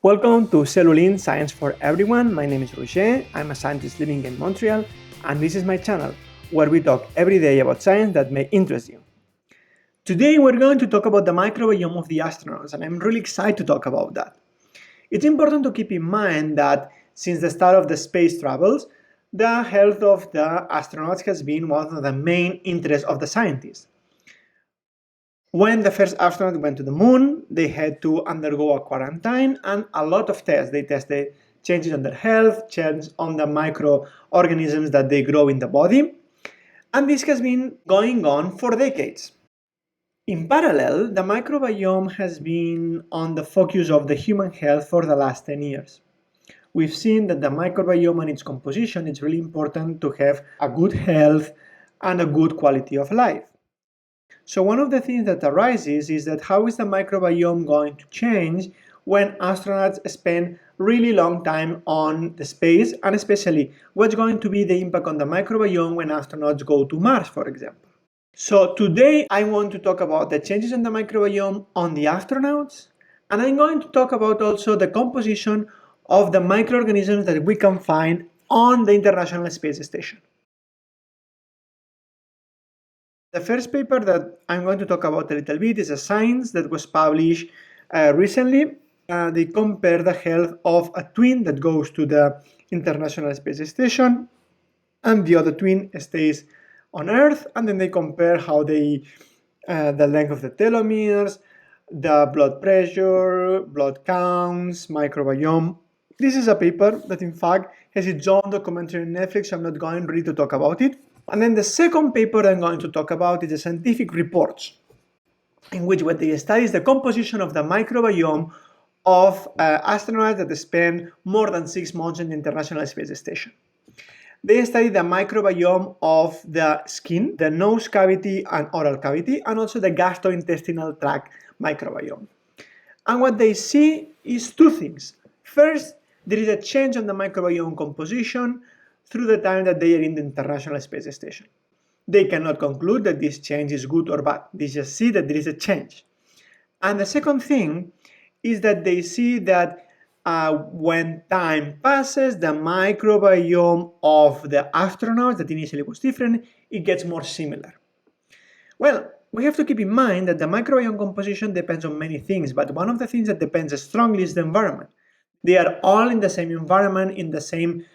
Welcome to Cellulin Science for Everyone. My name is Roger. I'm a scientist living in Montreal, and this is my channel where we talk every day about science that may interest you. Today, we're going to talk about the microbiome of the astronauts, and I'm really excited to talk about that. It's important to keep in mind that since the start of the space travels, the health of the astronauts has been one of the main interests of the scientists. When the first astronaut went to the moon, they had to undergo a quarantine and a lot of tests. They tested changes on their health, changes on the microorganisms that they grow in the body. And this has been going on for decades. In parallel, the microbiome has been on the focus of the human health for the last 10 years. We've seen that the microbiome and its composition is really important to have a good health and a good quality of life. So one of the things that arises is that how is the microbiome going to change when astronauts spend really long time on the space, and especially what's going to be the impact on the microbiome when astronauts go to Mars, for example. So today I want to talk about the changes in the microbiome on the astronauts, and I'm going to talk about also the composition of the microorganisms that we can find on the International Space Station. The first paper that I'm going to talk about a little bit is a science that was published recently. They compare the health of a twin that goes to the International Space Station and the other twin stays on Earth, and then they compare how the length of the telomeres, the blood pressure, blood counts, microbiome. This is a paper that in fact has its own documentary on Netflix, so I'm not going really to talk about it. And then the second paper I'm going to talk about is the scientific reports, in which what they study is the composition of the microbiome of astronauts that spend more than 6 months in the International Space Station. They study the microbiome of the skin, the nose cavity and oral cavity, and also the gastrointestinal tract microbiome. And what they see is two things. First, there is a change in the microbiome composition through the time that they are in the International Space Station. They cannot conclude that this change is good or bad. They just see that there is a change. And the second thing is that they see that when time passes, the microbiome of the astronauts that initially was different, it gets more similar. Well, we have to keep in mind that the microbiome composition depends on many things, but one of the things that depends strongly is the environment. They are all in the same environment, in the same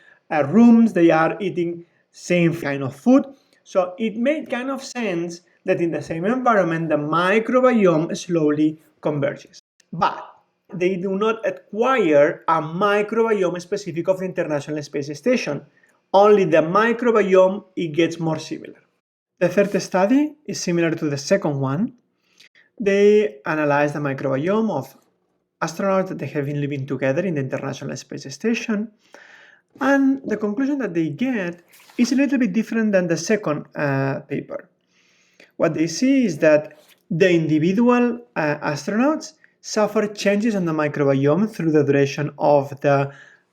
rooms, they are eating same kind of food. So it made kind of sense that in the same environment, the microbiome slowly converges. But they do not acquire a microbiome specific of the International Space Station. Only the microbiome, it gets more similar. The third study is similar to the second one. They analyze the microbiome of astronauts that they have been living together in the International Space Station, and the conclusion that they get is a little bit different than the second paper. What they see is that the individual astronauts suffer changes in the microbiome through the duration of the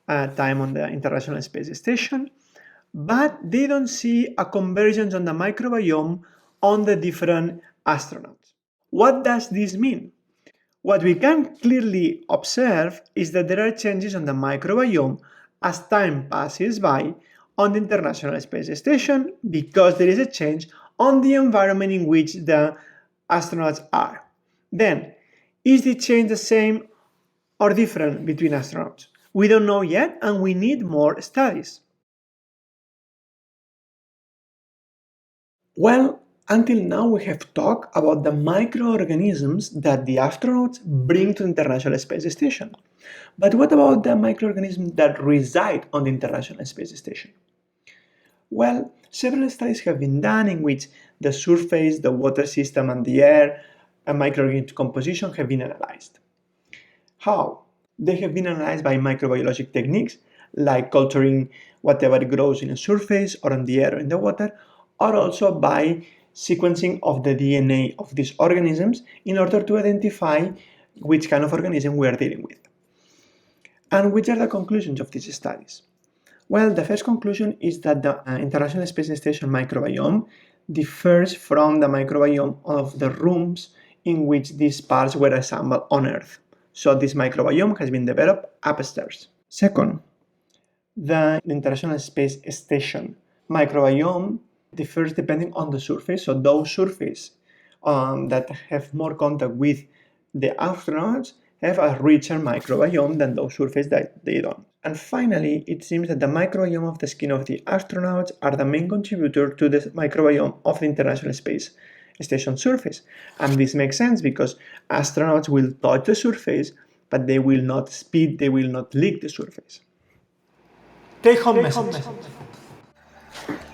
time on the International Space Station, but they don't see a convergence on the microbiome on the different astronauts. What does this mean? What we can clearly observe is that there are changes on the microbiome as time passes by on the International Space Station because there is a change on the environment in which the astronauts are. Then, is the change the same or different between astronauts? We don't know yet, and we need more studies. Well, until now we have talked about the microorganisms that the astronauts bring to the International Space Station. But what about the microorganisms that reside on the International Space Station? Well, several studies have been done in which the surface, the water system, and the air and microorganism composition have been analyzed. How? They have been analyzed by microbiologic techniques like culturing whatever grows in a surface or on the air or in the water, or also by sequencing of the DNA of these organisms in order to identify which kind of organism we are dealing with. And which are the conclusions of these studies? Well, the first conclusion is that the International Space Station microbiome differs from the microbiome of the rooms in which these parts were assembled on Earth. So this microbiome has been developed upstairs. Second, the International Space Station microbiome differs depending on the surface. So those surfaces that have more contact with the astronauts have a richer microbiome than those surfaces that they don't. And finally, it seems that the microbiome of the skin of the astronauts are the main contributor to the microbiome of the International Space Station surface. And this makes sense because astronauts will touch the surface, but they will not spit, they will not lick the surface. Take-home message.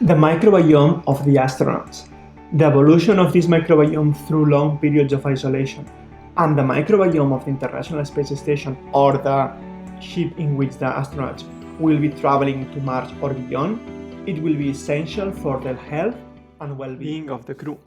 The microbiome of the astronauts. The evolution of this microbiome through long periods of isolation, and the microbiome of the International Space Station, or the ship in which the astronauts will be traveling to Mars or beyond, it will be essential for the health and well-being of the crew.